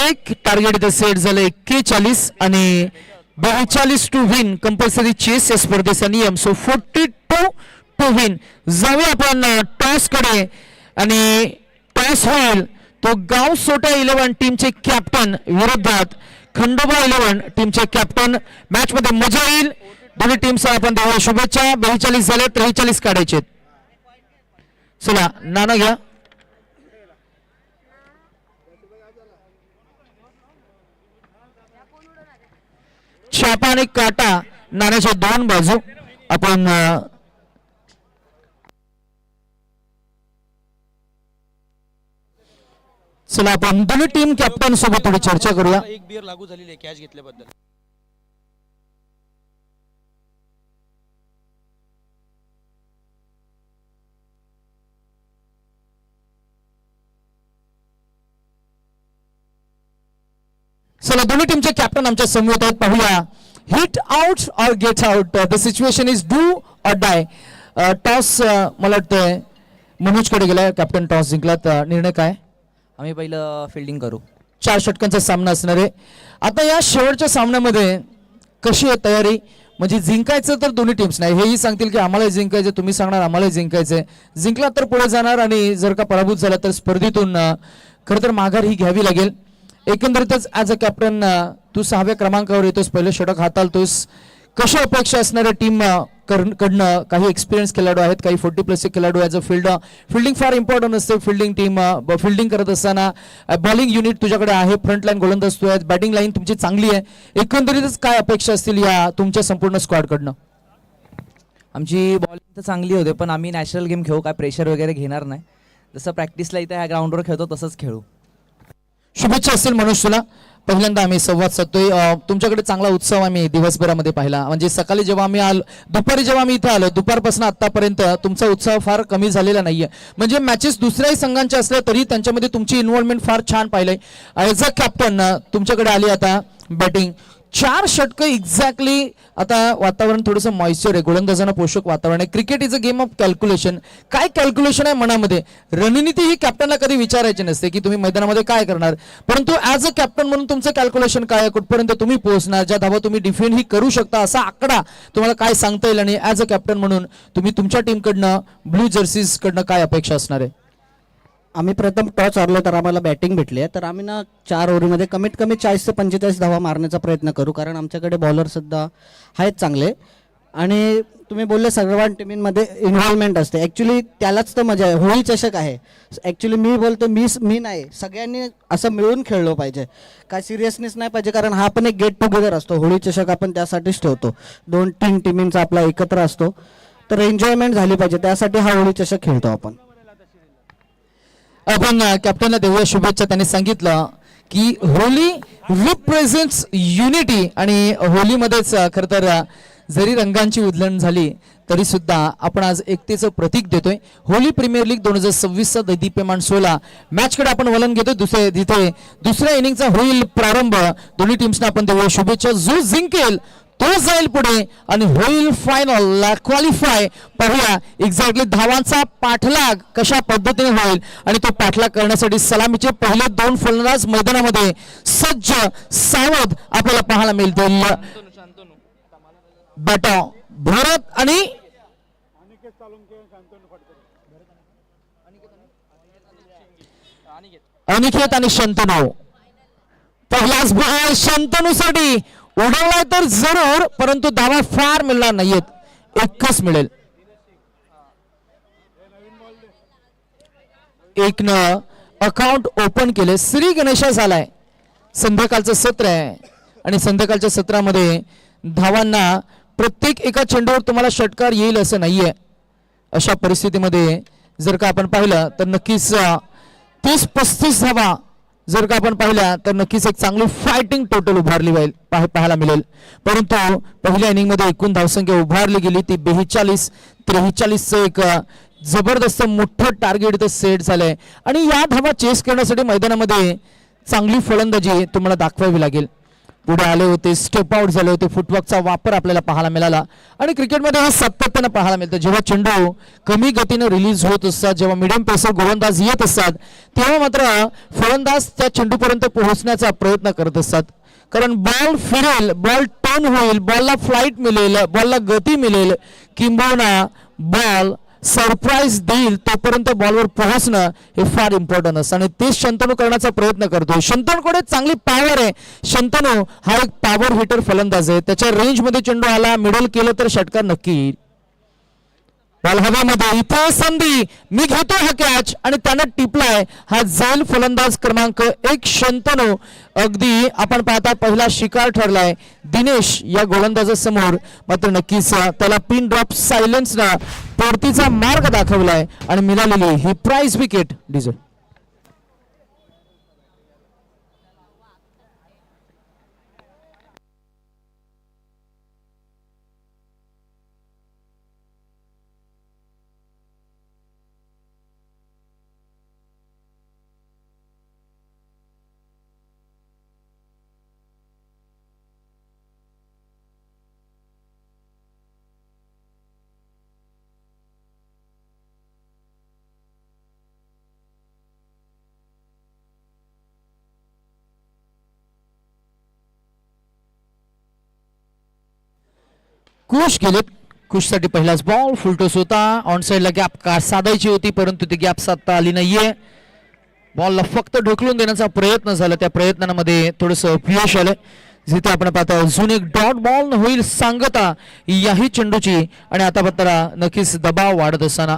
एक टार्गेट सेट झालं 41 आणि 42 टू विन कंपल्सरी चेस या स्पर्धेचा नियम. So 42 to win. जाऊया आपण टॉस कडे आणि टॉस होईल तो गाव सोटा 11 टीमचे कॅप्टन विरोधात खंडोबा 11 टीमचे कॅप्टन. मॅच मध्ये मजा येईल. दोन्ही टीम्स आपण देऊया शुभेच्छा. 42 झाले, 43 काढायचे. चला नाना घ्या. छापा आणि काटा नाण्याच्या 2 बाजू आपण चला आपण दोन्ही टीम कॅप्टन सोबत थोडी चर्चा करूया. एक बियर लागू झालेली आहे कॅच घेतल्याबद्दल. चला दोन्ही टीमचे कॅप्टन आमच्या समोर आहेत. पाहूया हिट आउट और get out. The situation is do और डाय. टॉस मला वाटतंय मनोजकडे गेलाय. कॅप्टन टॉस जिंकला तर निर्णय काय? आम्ही पहिलं फिल्डिंग करू. 4 षटकांचा सामना असणार आहे. आता या शेवटच्या सामन्यामध्ये कशी आहे तयारी? म्हणजे जिंकायचं तर दोन्ही टीम्स नाही, हेही सांगतील की आम्हाला जिंकायचं, तुम्ही सांगणार आम्हाला जिंकायचंय. जिंकला तर पुढे जाणार आणि जर का पराभूत झाला तर स्पर्धेतून खरं तर माघार ही घ्यावी लागेल. एकंदरीतच ॲज अ कॅप्टन तू 6व्या क्रमांकावर येतोस, पहिलं षटक हाताळतोस. कशी अपेक्षा असणाऱ्या टीम कडनं? काही एक्सपिरियन्स खेळाडू आहेत, काही 40+ खेळाडू ॲज अ फिल्डिंग फार इम्पॉर्टंट असते. फिल्डिंग करत असताना बॉलिंग युनिट तुझ्याकडे आहे, फ्रंट लाईन गोलंदाज तू आहे, बॅटिंग लाईन तुमची चांगली आहे. एकंदरीतच काय अपेक्षा असतील या तुमच्या संपूर्ण स्क्वॉडकडनं? आमची बॉलिंग तर चांगली होते, पण आम्ही नॅचरल गेम खेळू, काय प्रेशर वगैरे घेणार नाही. जसं प्रॅक्टिसला इथे ह्या ग्राउंडवर खेळतो तसंच खेळू. शुभेच्छा असतील मनोज तुला. पहिल्यांदा आम्ही संवाद साधतोय. तुमच्याकडे चांगला उत्सव आम्ही दिवसभरामध्ये पाहिला. म्हणजे सकाळी जेव्हा आम्ही आलो, दुपारी जेव्हा आम्ही इथे आलो, दुपारपासून आतापर्यंत तुमचा उत्साह फार कमी झालेला नाहीये. म्हणजे मॅचेस दुसऱ्याही संघांच्या असल्या तरी त्यांच्यामध्ये तुमची इन्व्हॉल्वमेंट फार छान पाहिलंय. ॲज अ कॅप्टन तुमच्याकडे आली आता बॅटिंग. 4 षटकं एक्झॅक्टली. आता वातावरण थोडंसं मॉइश्चर आहे, गोलंदाजांना पोषक वातावरण आहे. Cricket is a game of calculation. काय कॅल्क्युलेशन आहे मनामध्ये? रणनीती ही कॅप्टनला कधी विचारायची नसते की तुम्ही मैदानामध्ये काय करणार, परंतु ॲज अ कॅप्टन म्हणून तुमचं कॅल्क्युलेशन काय आहे, कुठपर्यंत तुम्ही पोहोचणार, ज्या धावा तुम्ही डिफेंड ही करू शकता, असा आकडा तुम्हाला काय सांगता येईल? आणि ॲज अ कॅप्टन म्हणून तुम्ही तुमच्या टीमकडनं, ब्लू जर्सीज कडनं काय अपेक्षा असणार आहे? आम्ही प्रथम टॉस हरलो तर आम्हाला बॅटिंग भेटली आहे, तर आम्ही ना 4 ओव्हरमध्ये कमीत कमी 40 ते 45 धावा मारण्याचा प्रयत्न करू, कारण आमच्याकडे बॉलर सुद्धा आहेत चांगले. आणि तुम्ही बोलले सर्व टीमींमध्ये इन्व्हॉल्वमेंट असते, ॲक्च्युली त्यालाच तर मजा आहे. होळी चषक आहे ॲक्च्युली. मी बोलतो मी नाही, सगळ्यांनी असं मिळून खेळलो पाहिजे, काय सिरियसनेस नाही पाहिजे, कारण हा पण एक गेट टुगेदर असतो. होळी चषक आपण त्यासाठीच ठेवतो, 2 टीमींचा आपला एकत्र असतो, तर एन्जॉयमेंट झाली पाहिजे, त्यासाठी हा होळी चषक खेळतो आपण. आपण कॅप्टनला देऊया शुभेच्छा. त्यांनी सांगितलं की होली रिप्रेझेंट्स युनिटी, आणि होलीमध्येच खरं तर जरी रंगांची उधळण झाली तरी सुद्धा आपण आज एकतेचं प्रतीक देतोय. होली प्रीमियर लीग 2026चा दैदीप्यमान 16 मॅचकडे आपण वलन घेतो. दुसऱ्या इनिंगचा होईल प्रारंभ. दोन्ही टीम्सना आपण देऊया शुभेच्छा. जो जिंकेल तो जाईल पुढे आणि होईल फायनल क्वालिफाय. पाहूया एक्झॅक्टली धावांचा पाठलाग कशा पद्धतीने होईल, आणि तो पाठलाग करण्यासाठी सलामीचे पहिले 2 फलंदाज मैदानामध्ये सज्ज सावध आपल्याला पाहायला मिळतील. बॅटा भरत आणि अनिकेत आणि शंतनू. पहिलाच बॉल शंतनूसाठी उडवलाय तर जरूर, परंतु धावा फार मिळणार नाहीयेत, एकच मिळेल. एकनं अकाउंट ओपन केले. श्री गणेशा झालाय. संध्याकाळचं सत्र आहे आणि संध्याकाळच्या सत्रामध्ये धावांना प्रत्येक एका चेंडूवर तुम्हाला षटकार येईल असं नाहीये. अशा परिस्थितीमध्ये जर का आपण पाहिलं तर नक्कीच 30-35 धावा जर का आपण पाहिल्या तर नक्कीच एक चांगली फायटिंग टोटल उभारली पाहायला मिळेल. परंतु पहिल्या इनिंगमध्ये एकूण धावसंख्या उभारली गेली ती 42-43चं एक जबरदस्त मोठं टार्गेट इथं सेट झालंय, आणि या धावा चेस करण्यासाठी मैदानामध्ये चांगली फलंदाजी तुम्हाला दाखवावी लागेल. पुढे आले होते, स्टेप आउट झाले होते, फुटवर्कचा वापर आपल्याला पाहायला मिळाला. आणि क्रिकेटमध्ये हे सातत्यानं पाहायला मिळतं, जेव्हा चेंडू कमी गतीने रिलीज होत असतात, जेव्हा मिडियम पेसर गोलंदाज येत असतात, तेव्हा मात्र फलंदाज त्या चेंडूपर्यंत पोहोचण्याचा प्रयत्न करत असतात. कारण बॉल फिरेल, बॉल टर्न होईल, बॉलला फ्लाईट मिळेल, बॉलला गती मिळेल, किंबहुना बॉल सरप्राईज देईल तोपर्यंत बॉलवर पोहोचणं हे फार इम्पॉर्टंट असतं, आणि तेच शंतनू करण्याचा प्रयत्न करतो. शंतनूकडे चांगली पॉवर आहे. शंतनू हा एक पॉवर हिटर फलंदाज आहे. त्याच्या रेंजमध्ये चेंडू आला, मिडल केलं तर षटकार नक्की येईल. बॉल हवेमध्ये, इथे संधी, मी घेतो हा कॅच, आणि त्यानं टिपलाय. हा जाईल फलंदाज क्रमांक 1 शंतनू. अगदी आपण पाहता पहिला शिकार ठरलाय दिनेश या गोलंदाजासमोर. मात्र नक्कीच त्याला पिन ड्रॉप सायलेन्सनं परतीचा मार्ग दाखवलाय आणि मिळालेली ही प्राइज विकेट डिझर्व. कुश गेलेत. कुशसाठी पहिलाच बॉल फुलटोस होता. ऑन साइडला गॅप का साधायची होती परंतु ती गॅप साधता आली नाहीये. बॉलला फक्त ढकलून देण्याचा प्रयत्न झाला. त्या प्रयत्नांमध्ये थोडंसं अपयश आलं. जिथे आपण पाहतो अजून एक डॉट बॉल होईल सांगता याही चेंडूची आणि आता मात्र नक्कीच दबाव वाढत असताना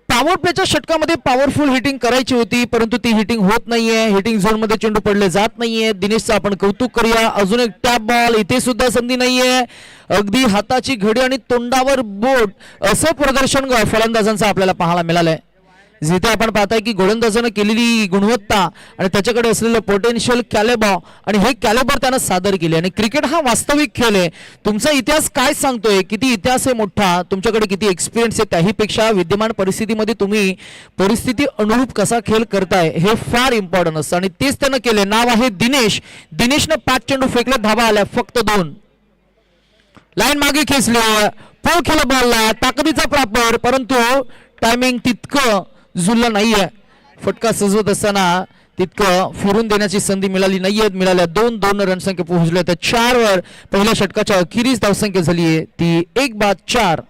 पॉवर प्लेच्या षटकामध्ये पॉवरफुल हिटिंग करायची होती परंतु ती हिटिंग होत नाहीये. हिटिंग झोन मध्ये चेंडू पडले जात नाहीये. दिनेशचं आपण कौतुक करूया. अजून एक टॅप बॉल. इथे सुद्धा संधी नाहीये. अगदी हाताची घडी आणि तोंडावर बोट असं प्रदर्शन फलंदाजांचं आपल्याला पाहायला मिळालंय. जिथे आपण पाहताय की गोलंदाजानं केलेली गुणवत्ता आणि त्याच्याकडे असलेलं पोटेन्शियल कॅलेबर आणि हे कॅलेबर त्यानं सादर केले. आणि क्रिकेट हा वास्तविक खेळ आहे. तुमचा इतिहास काय सांगतोय, किती इतिहास आहे मोठा, तुमच्याकडे किती एक्सपिरियन्स आहे, त्याहीपेक्षा विद्यमान परिस्थितीमध्ये तुम्ही परिस्थिती अनुरूप कसा खेळ करताय हे फार इम्पॉर्टंट असतं आणि तेच त्यानं केले. नाव आहे दिनेश. दिनेशनं 5 चेंडू फेकले, धावा आल्या फक्त 2. लाईन मागे खेचली, पळ केला बॉलला, ताकदीचा प्रापर परंतु टायमिंग तितकं जुळलं नाहीये. फटका सजवत असताना तितकं फिरून देण्याची संधी मिळाली नाहीये. मिळाल्या 2 रणसंख्या पोहोचल्या तर 4 वर पहिल्या षटकाच्या अखेरीस धावसंख्या झाली आहे ती 1/4.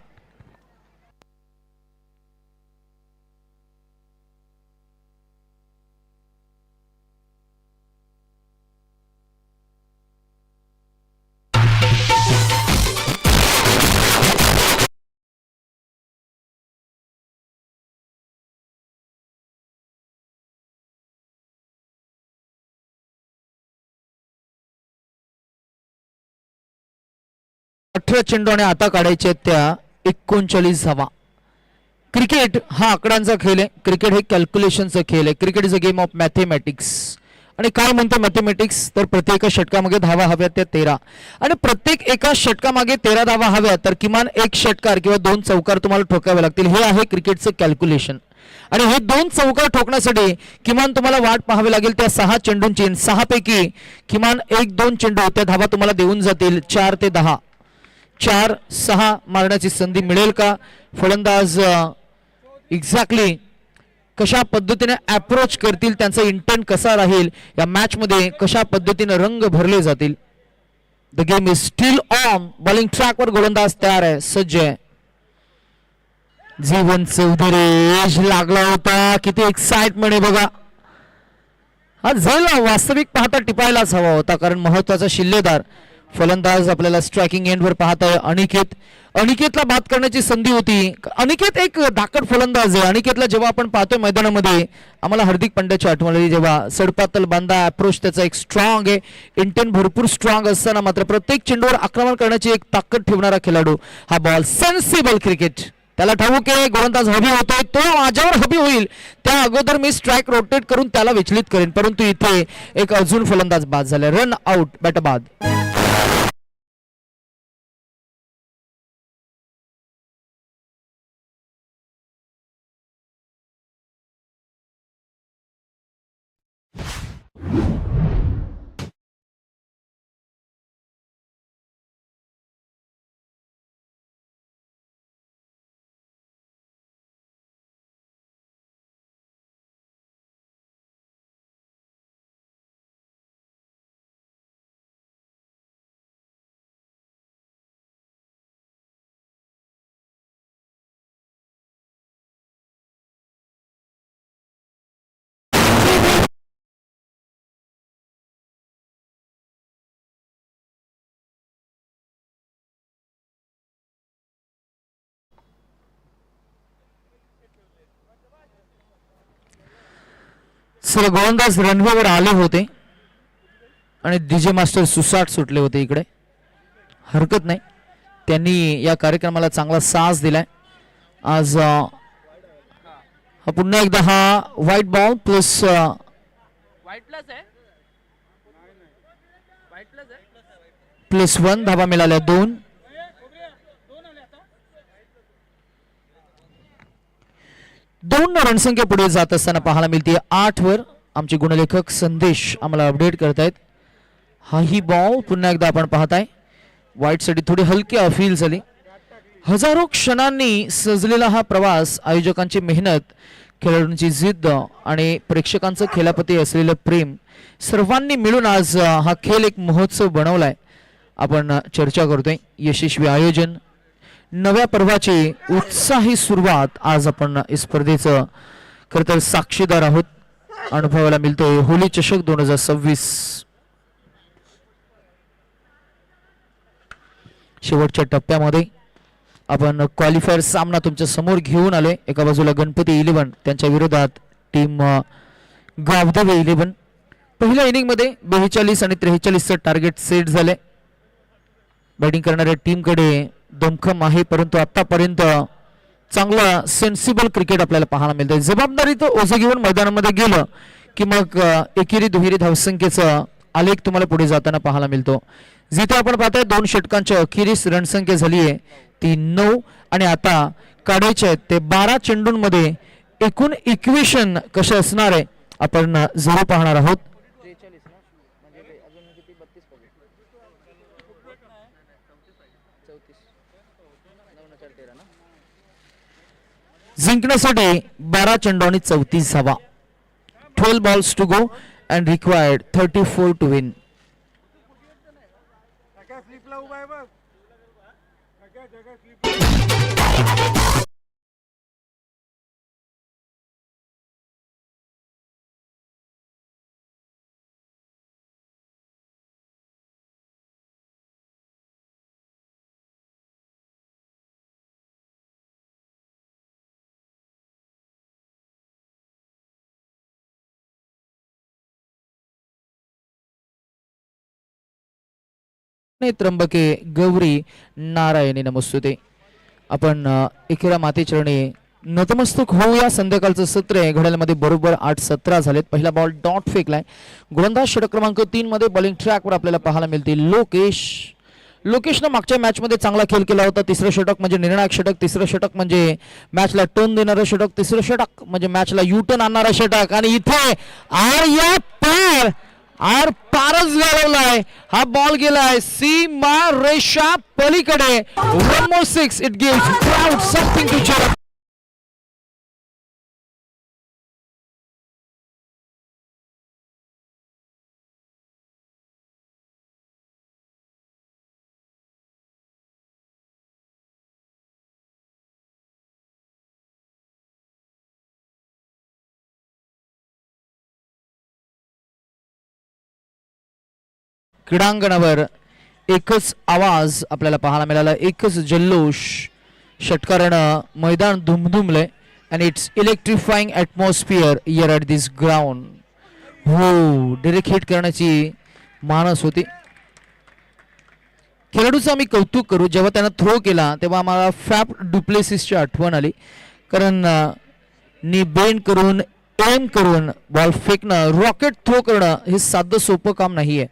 चेंडू आणि आता काढायचे त्या 39 धावा. क्रिकेट हा आकड्यांचा खेळ आहे. क्रिकेट हे कॅल्क्युलेशनचा खेळ आहे. Cricket is a game of mathematics. आणि काय म्हणतो मॅथेमॅटिक्स तर प्रत्येक षटकामागे धावा हव्या त्या 13 आणि प्रत्येक एका षटकामागे 13 धावा हव्या तर किमान 1 षटकार किंवा 2 चौकार तुम्हाला ठोकावे लागतील. हे आहे क्रिकेटचं कॅल्क्युलेशन. आणि हे 2 चौकार ठोकण्यासाठी किमान तुम्हाला वाट पाहावी लागेल त्या 6 चेंडूंची. 6 पैकी किमान 1-2 चेंडू त्या धावा तुम्हाला देऊन जातील 4 ते 10. 4-6 मारण्याची संधी मिळेल का? फलंदाज एक्झॅक्टली कशा पद्धतीने अप्रोच करतील, त्यांचा इंटेंट कसा राहील, या मॅच मध्ये कशा पद्धतीने रंग भरले जातील. The game is steel on. Bowling track वर गोलंदाज तयार आहे, सज्ज आहे. जीवन चौधरी लागला होता. किती एक्साइटमेंट आहे बघा. हा झाला वास्तविक पाहता टिपायलाच हवा होता कारण महत्वाचा शिल्लेदार फलंदाज आपल्याला स्ट्रायकिंग एंडवर पाहत आहे अनिकेतला बाद करण्याची संधी होती. अनिकेत एक धाकट फलंदाज आहे. अनिकेतला जेव्हा आपण पाहतोय मैदानामध्ये आम्हाला हार्दिक पांड्याची आठवण आली. जेव्हा सडपातल बांधा अप्रोच त्याचा एक स्ट्रॉंग आहे. इंटेंट भरपूर स्ट्रॉंग असताना मात्र प्रत्येक चेंडूवर आक्रमण करण्याची एक ताकद ठेवणारा खेळाडू. हा बॉल सेन्सिबल क्रिकेट. त्याला ठाऊक आहे गोलंदाज हवी होतोय, तो माझ्यावर हवी होईल त्या अगोदर मी स्ट्राईक रोटेट करून त्याला विचलित करेन. परंतु इथे एक अजून फलंदाज बाद झाला. रन आउट, बॅट बाद. सर गोलंदाज रनवेवर आले होते आणि डीजे मास्टर सुसाट सुटले होते. इकडे हरकत नाही, त्यांनी या कार्यक्रमाला चांगला साथ दिलाय. आज हा पुन्हा एकदा हा व्हाईट बॉल प्लस +1 धावा मिळाल्या 2. रणसंख्या पुढे जात असताना पाहायला मिळते 8 वर. आमचे गुणलेखक संदेश आम्हाला अपडेट करतायत. हाही बॉल पुन्हा एकदा आपण पाहताय. व्हाईट साठी थोडी हलकी फील झाली. हजारो क्षणांनी सजलेला हा प्रवास, आयोजकांची मेहनत, खेळाडूंची जिद्द आणि प्रेक्षकांचं खेळाप्रती असलेलं प्रेम सर्वांनी मिळून आज हा खेळ एक महोत्सव बनवलाय. आपण चर्चा करतोय. यशस्वी आयोजन, नव्या पर्वाची उत्साही सुरुवात. आज आपण स्पर्धेचं खरं तर साक्षीदार आहोत. अनुभवाला मिळतोय होली चषक 2026. शेवटच्या टप्प्यामध्ये आपण क्वालिफायर सामना तुमच्या समोर घेऊन आलोय. एका बाजूला गणपती 11 त्यांच्या विरोधात टीम गावधवे 11. पहिल्या इनिंग मध्ये 42 आणि 43चं टार्गेट सेट झाले. बॅटिंग करणाऱ्या टीमकडे दमखम आहे, परंतु आतापर्यंत चांगलं सेन्सिबल क्रिकेट आपल्याला पाहायला मिळतंय. जबाबदारीचं ओझं घेऊन मैदानामध्ये गेलं की मग एकेरी दुहेरी धावसंख्येचा आलेख तुम्हाला पुढे जाताना पाहायला मिळतो. जिथे आपण पाहताय 2 षटकांच्या अखेरीस रणसंख्या झाली आहे ती 9 आणि आता काढायचे आहेत ते 12 चेंडूंमध्ये एकूण इक्वेशन कसे असणार आहे आपण जरूर पाहणार आहोत. जिंकण्यासाठी 12 चेंडू आणि 34 धावा. 12 balls to go and required 34 to win. त्र्यंबके Gauri Narayani नमस्तुते. आपण एकेरा मातेचरणी नतमस्तक होऊया. संध्याकाळचं सत्र आहे. घड्याळमध्ये बरोबर 8:17 झालेत. पहिला बॉल डॉट फेकलाय. गोलंदाज षटक क्रमांक 3 मध्ये बॉलिंग ट्रॅकवर आपल्याला पाहायला मिळतील लोकेशनं मागच्या मॅच मध्ये चांगला खेळ केला होता. तिसरं षटक म्हणजे निर्णायक षटक, तिसरं षटक म्हणजे मॅचला टर्न देणारं षटक, तिसरं षटक म्हणजे मॅचला युटर्न आणणारं षटक आणि इथे आर पारच घालवलाय. हा बॉल गेलाय सीमा रेषा पलीकडे. 1 more 6. It gives crowd something to cheer up. क्रीडांगणावर एकच आवाज आपल्याला पाहायला मिळाला, एकच जल्लोष. षटकारानं मैदान दुमदुमलंय and it's electrifying atmosphere here at this ground. हो, डायरेक्ट हिट करण्याची मानस होती. खेळाडूचं आम्ही कौतुक करू. जेव्हा त्यानं थ्रो केला तेव्हा आम्हाला फॅफ डुप्लेसिसची आठवण आली, कारण नी बेंड करून एम करून बॉल फेकणं, रॉकेट थ्रो करणं हे साधं सोपं काम नाहीये.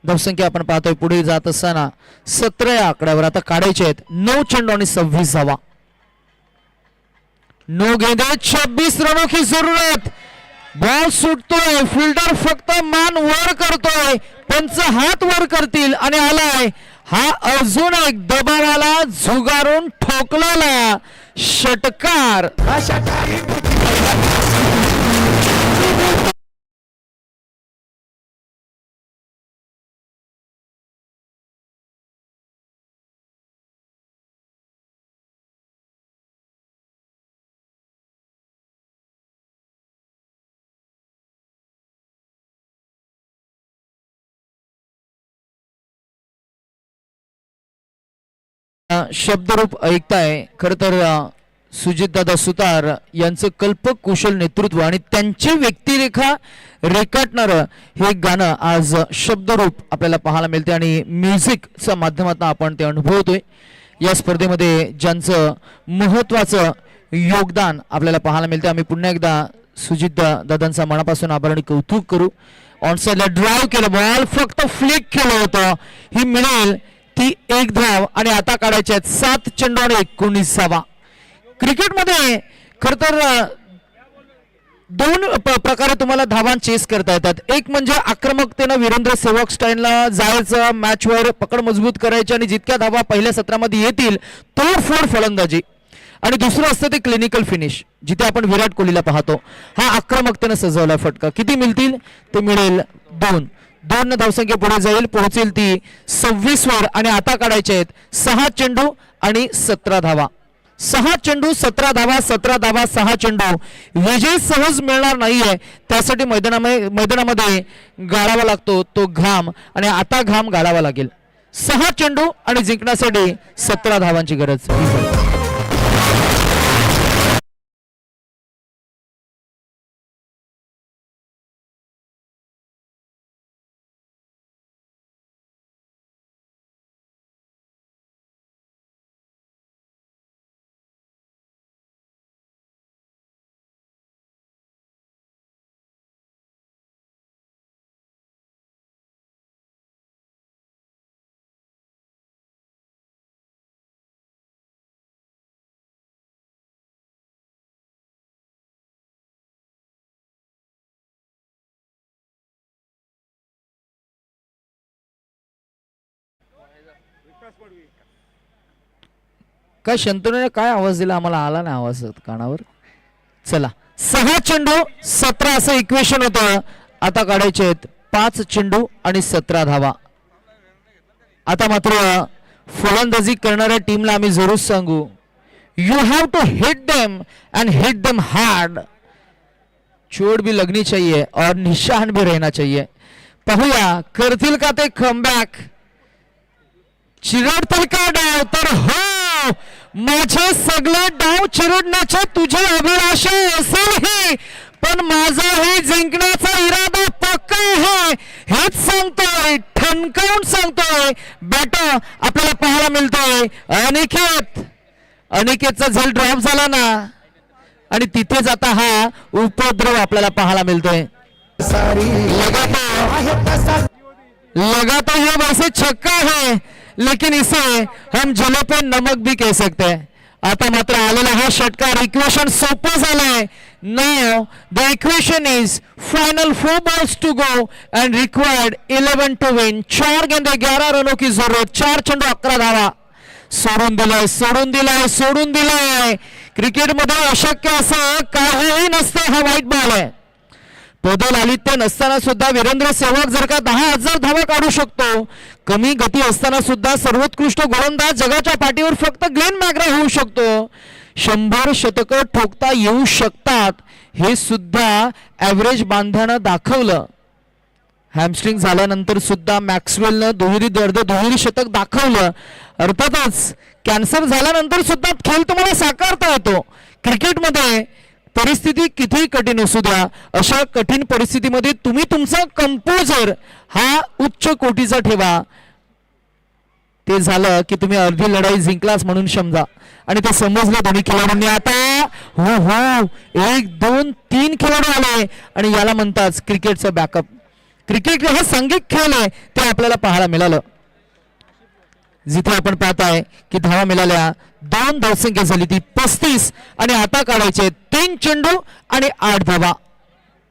धावसंख्या आपण पाहतोय पुढे जात असताना 17 या आकड्यावर आता काढायचे आहेत 9 चेंडू आणि 26 धावा. 9 गेंदे 26 रनों की जरूरत. बॉल सुटतोय, फिल्डर फक्त मान वर करतोय, पंच हात वर करतील आणि आलाय हा अजून एक दबावाला झुगारून ठोकलेला षटकार. शब्दरूप ऐकताय. खर तर सुजितदादा सुतार यांचं कल्पक कुशल नेतृत्व आणि त्यांची व्यक्तिरेखा रेखाटणारं हे गाणं आज शब्दरूप आपल्याला पाहायला मिळते आणि म्युझिकच्या माध्यमातून आपण ते अनुभवतोय. या स्पर्धेमध्ये ज्यांचं महत्त्वाचं योगदान आपल्याला पाहायला मिळते, आम्ही पुन्हा एकदा सुजित दादांचा मनापासून आभार आणि कौतुक करू. ऑनसाइडला ड्राईव्ह केलं, बॉल फक्त फ्लिक केलं होतं, ही मिळेल ती 1 धाव आणि आता काढायचे आहेत 7 चेंडू आणि 19 धावा. क्रिकेटमध्ये खर तर 2 प्रकारे तुम्हाला धावा चेस करता येतात. एक म्हणजे आक्रमकतेनं वीरेंद्र सेहवाग स्टाईलला जायचं, मॅचवर पकड मजबूत करायची आणि जितक्या धावा पहिल्या सत्रामध्ये येतील तोडफोड फलंदाजी. आणि दुसरं असतं ते क्लिनिकल फिनिश, जिथे आपण विराट कोहलीला पाहतो. हा आक्रमकतेनं सजवला फटका. किती मिळतील? ते मिळेल 2. 2 धावसंख्या पुढे जाईल, पोहोचेल ती 26 वर आणि आता काढायचे आहेत 6 चेंडू आणि 17 धावा. 6 चेंडू 17 धावा, 17 धावा 6 चेंडू. विजय सहज मिळणार नाहीये, त्यासाठी मैदानामध्ये गाळावा लागतो तो घाम, आणि आता घाम गाळावा लागेल. 6 चेंडू आणि जिंकण्यासाठी 17 धावांची गरज. काय शंतनूने काय आवाज दिला, आम्हाला आला नाही आवाज कानावर. चला 6 चेंडू 17 असं इक्वेशन होतं. आता काढायचे आहेत 5 चेंडू आणि 17 धावा. आता मात्र फलंदाजी करणाऱ्या टीमला आम्ही जरूर सांगू, you have to hit them and hit them hard. चोट भी लगनी चाहिए और निशान भी रहना चाहिए. पाहूया करतील का ते कमबॅक, चिरडतील का डाव. तर हो, माझे सगळे डाव चिरडण्याचे तुझे अभिलाषा असेलही, पण माझा हे जिंकण्याचा इरादा पक्का आहे हेच सांगतोय, ठणकावून सांगतोय. बॅटर आपल्याला पाहायला मिळतोय अनिकेतचा झेल ड्रॉप झाला ना, आणि तिथेच आता हा उपद्रव आपल्याला पाहायला मिळतोय. लगातार ये वैसे छक्का है, लेकिन इसे हम जले पे नमक भी कह सकते हैं. आता मात्र आलेला हा षटकार इक्वेशन सोपं झालंय. Now the equation is final 4 balls to go and required 11 to win. 4 गेंदे 11 रनों की जरूरत, 4 चेंडू 11 धावा. सोडून दिलाय. क्रिकेटमध्ये अशक्य असं काहीही नसतं. हा व्हाईट बॉल आहे. बदल आलित्य नसताना सुद्धा वीरेंद्र सेहवाग जर का 10,000 धावा काढू शकतो, कमी गती असताना सुद्धा सर्वोत्कृष्ट गोलंदाज जगाच्या पाठीवर फक्त ग्लेन मॅग्रा होऊ शकतो. 100 शतकं ठोकता येऊ शकतात हे सुद्धा ॲव्हरेज बांधण्यानं दाखवलं. हॅमस्ट्रिंग झाल्यानंतर सुद्धा मॅक्सवेलनं दुहेरी शतक दाखवलं. अर्थातच कॅन्सर झाल्यानंतर सुद्धा खेळ तुम्हाला साकारता येतो. क्रिकेटमध्ये परिस्थिती किती कठीण असू द्या, अशा कठीण परिस्थितीमध्ये तुम्ही तुमचा कंपोजर हा उच्च कोटीचा ठेवा. ते झालं की तुम्ही अर्धी लढाई जिंकलाच म्हणून समजा, आणि ते समजलं दोन्ही खेळाडूंनी. आता हो 1 2 3 खेळाडू आले, आणि याला म्हणतात क्रिकेटचं बॅकअप. क्रिकेट हा सांघिक खेळ आहे, ते आपल्याला पाहायला मिळालं. जिथे आपण पाहताय की धावा मिळाल्या, 2 धावसंख्या झाली ती 35, आणि आता काढायचे 3 चेंडू आणि 8 धावा.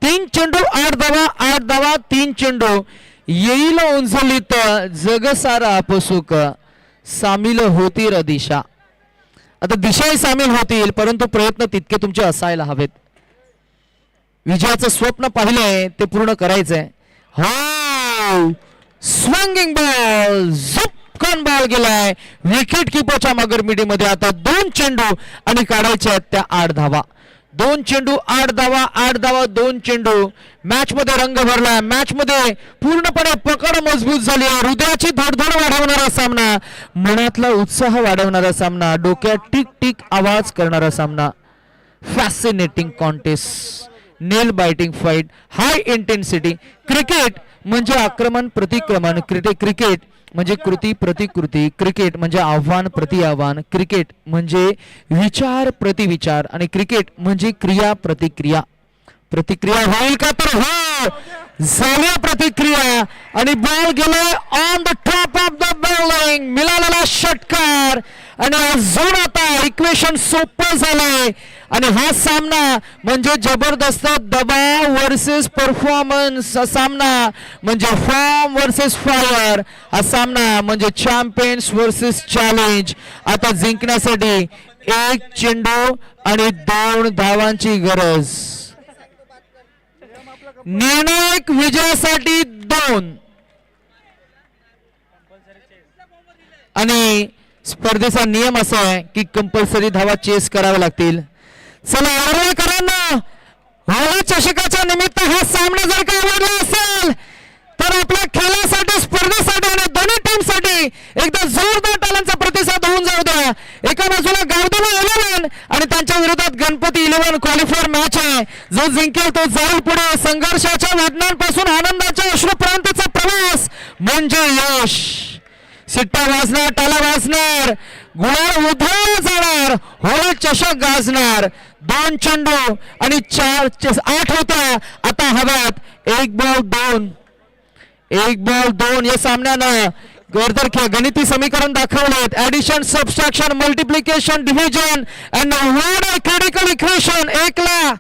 3 चेंडू 8 धावा, 8 धावा 3 चेंडू. येईल उंचलीत जग सारा अपसुक, सामील होती दिशा. आता दिशाही सामील होतील, परंतु प्रयत्न तितके तुमचे असायला हवेत. विजयाचं स्वप्न पाहिलंय ते पूर्ण करायचंय. हो, स्विंगिंग बॉल, झपकन बॉल गेलाय विकेट किपरच्या मागरमिटीमध्ये. आता 2 चेंडू आणि काढायचे आहेत त्या 8 धावा. 2 चेंडू 8 धावा, 8 धावा 2 चेंडू. मॅच मध्ये रंग भरला, मॅच मध्ये पूर्णपणे पकड मजबूत झाली. हृदयाची धडधड वाढवणारा सामना, मनातला उत्साह वाढवणारा सामना, डोक्यात टिक टिक आवाज करणारा सामना. फॅसिनेटिंग कॉन्टेस्ट, नेल बाइटिंग फाइट, हाय इंटेन्सिटी. क्रिकेट म्हणजे आक्रमण प्रतिक्रमण, क्रिकेट म्हणजे कृती प्रतिकृती, क्रिकेट म्हणजे आव्हान प्रति आव्हान, क्रिकेट म्हणजे विचार प्रतिविचार, आणि क्रिकेट म्हणजे क्रिया प्रतिक्रिया. प्रतिक्रिया होईल का? तर हो, झाल्या प्रतिक्रिया, आणि बॉल गेलाय on the top of the bowling. मिळालेला षटकार, आणि अजून आता इक्वेशन सोपं झालंय. आणि हा सामना म्हणजे जबरदस्त दबाव वर्सेस परफॉर्मन्स. हा सामना म्हणजे फॉर्म वर्सेस फायर. हा सामना म्हणजे चॅम्पियन्स वर्सेस चॅलेंज. आता जिंकण्यासाठी 1 चेंडू आणि 2 धावांची गरज. निर्णायक विजयासाठी 2. आणि स्पर्धेचा नियम असा आहे की कंपल्सरी धावा चेस कराव्या लागतील. चला आरोळकरांना होळी चषकाच्या निमित्त हा सामना जर का आवडला असेल तर आपल्या खेळासाठी स्पर्धेसाठी आणि दोन्ही टीमसाठी एकदा जोरदार टाळ्यांचा प्रतिसाद होऊन जाऊ द्या. एका बाजूला गावदेवी 11 आणि त्यांच्या विरोधात गणपती 11 क्वालिफायर मॅच आहे. जो जिंकेल तो जाईल पुढे. संघर्षाच्या वेदनांपासून आनंदाच्या अश्रूपर्यंतचा प्रवास म्हणजे यश. शिट्ट्या वाजणार, टाळा वाजणार, गुलाल उधळला जाणार, होळी चषक गाजणार. 2 चेंडू आणि 8 होता आता हव्यात. 1 बॉल 2, 1 बॉल 2 या सामन्यानं गणिती समीकरण दाखवलेत. Addition, subtraction, multiplication, division and what a critical equation. 1 ला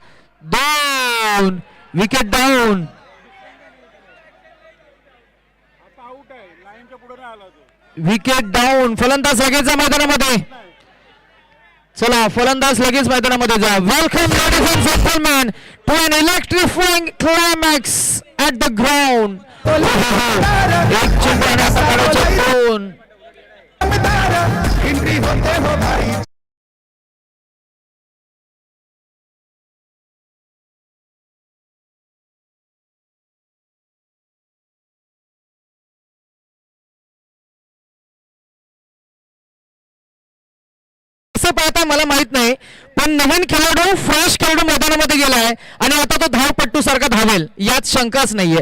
2 विकेट डाऊन. Wicket down. फलंदाज लगेच जा मैदानामध्ये. चला फलंदाज लगेच मैदानामध्ये जा. Welcome ladies and gentleman to an electrifying climax at the ground. एक चेंडू आणि आता काढायचे 2. असं पाहता मला माहित नाही पण नवीन खेळाडू फ्रेश खेळाडू मैदानामध्ये गेलाय आणि आता तो धावपट्टू सारखा धावेल यात शंकाच नाहीये.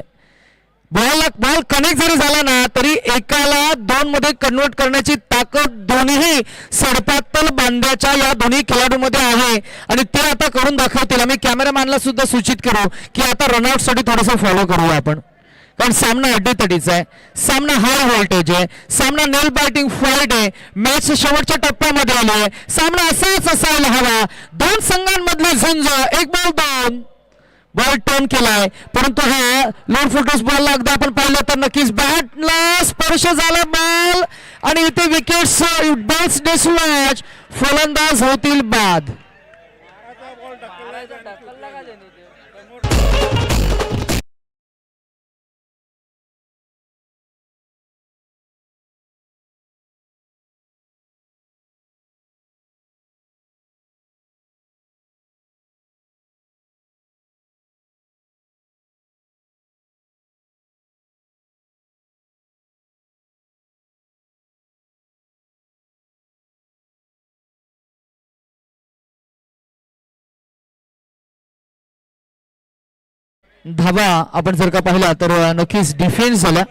बॉल कनेक्ट जरी झाला ना तरी एकाला 2 मध्ये कन्वर्ट करण्याची ताकद दोन्ही सडपातल बांध्याच्या या दोन्ही खेळाडूमध्ये आहे आणि ते आता करून दाखवतील. आम्ही कॅमेरामॅनला सुद्धा सूचित करू की आता रनआउट साठी थोडंसं फॉलो करूया आपण, कारण सामना अड्डीतडीचा आहे. सामना हाय व्होल्टेज आहे. सामना नेल बॅटिंग फाईट आहे. मॅच शेवटच्या टप्प्यामध्ये आली आहे. सामना असाच असायला हवा. 2 संघांमधली झुंज. 1 बॉल 2. बॉल टर्न केलाय परंतु हा लोड फुटर्स बॉल अगदी आपण पाहिलं तर नक्कीच बॅटला स्पर्श झाला बॉल आणि इथे विकेट्स बॉल्स डिसलॉज. फलंदाज होतील बाद. धावा आपण जर का पाहिला तर नक्कीच डिफेन्स झाला.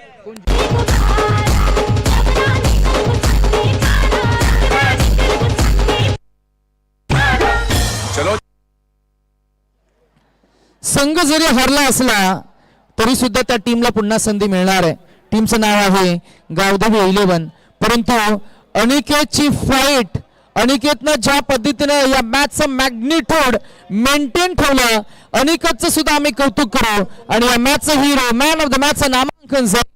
संघ जरी हरला असला तरी सुद्धा त्या टीमला पुन्हा संधी मिळणार आहे. टीमचं नाव आहे गावदेवी 11. परंतु अनिकेतची फाईट, अनिकेतनं ज्या पद्धतीने या मॅचचं मॅग्निट्यूड मेंटेन ठेवलं, अनिकेतचं सुद्धा आम्ही कौतुक करू. आणि या मॅचचं हिरो, मॅन ऑफ द मॅचचं नामांकन झालं.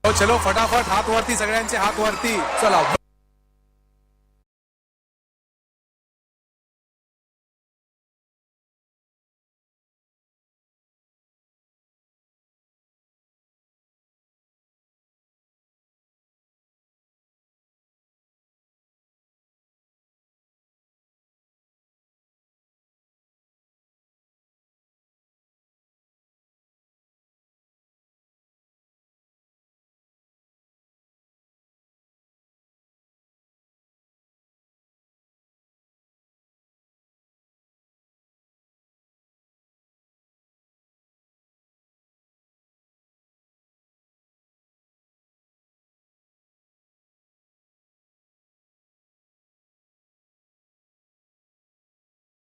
चलो फटाफट हात वरती, सगळ्यांचे हात वरती. चला